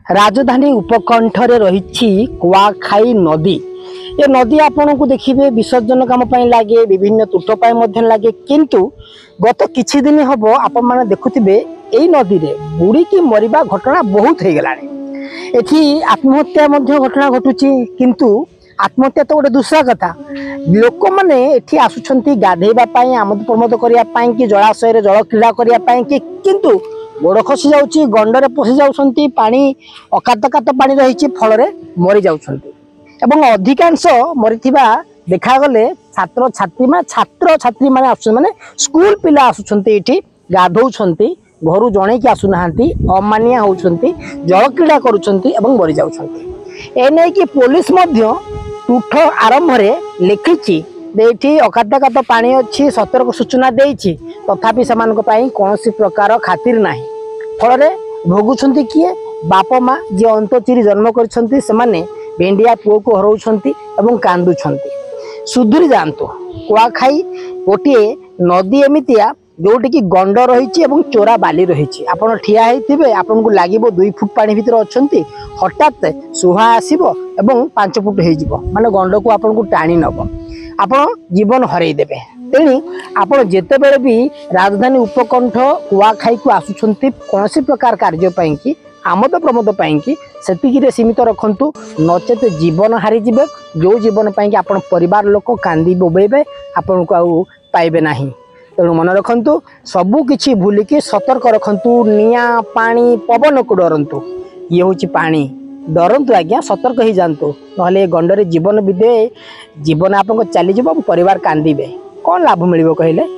राजधानी उपकंठरे रही कुआखाई नदी। ये नदी आपन को देखिए विसर्जन काम लगे, विभिन्न तुठ लगे, किंतु गत किछि दिन हम आपण मैंने देखुवे यही नदी रे बुड़ी की मरिबा घटना बहुत हो गलानी। एठी आत्महत्या घटना घटुची, किंतु आत्महत्या तो गोटे दूसरा कथा। लोक मैंने एठी आसुछंती गाधेबा पाई, आमोद प्रमोद करिया पाई कि जलाशय रे जल क्रीड़ा करिया पाई कि, किंतु गोड़ खसी जाउची, गंडरे पशि जाउछंती, पानी अकातकात पानी रही फल मरी जाउछंती। एवं अधिकांश मरीथिबा देखा गले छात्र छात्री माने आसु माने स्कूल पिला आसुछंती, एठी गाधौछंती, घरु जणे कि आसुनाहांती, अमानिया होउछंती, जल क्रीड़ा करूछंती एवं मरी जाउछंती। ए नै कि पुलिस मध्य तुठ आरंभ लिखिछि देठी अकातकात पानी अच्छी सतर्क सूचना देछि, तथापि सेमानक पई कोनोसी प्रकार खातिर नाही। फल भोगुछंती किए बाप माँ जे अंतचिरी जन्म करछंती, सेमाने भेंडिया पुओ को हरौछंती एवं कांदुछंती। सुधुरी जांतु। कुआखाई गोटे नदी एमितिया जोटी की गंड रही एवं चोरा बाली रही। आपन ठिया हेतिबे, आपन को लागिबो 2 फुट पानी भीतर अछंती, हठात सुहा आसीबो एवं 5 फुट हे जिवो, माने गंड को आपन को टाणी नबो, आपन जीवन हरई देबे। तेणी आपन जेते बेले भी राजधानी उपकंठ कुआखाई को आसुछंती कोनोसी प्रकार कार्य पई कि आमोद प्रमोद पई कि सेतिकी सीमित रखंतु, नचेत जीवन हारी जिबे। जो जीवन पई कि आपन परिवार लोक कांदी बोबेबे, आपन को आउ पाइबे नाही। तेणु मन रखंतु, सबु किछि भूलिकी सतर्क रखंतु। निया पानी पवन को डरंतु, ये होछि पानी, डरंतु आज्ञा, सतर्क ही जानतु, नहले गंडरे जीवन विदे जीवन आपन को चली जिवो, परिवार कांदीबे, कौन लाभ मिलिबो कहिले।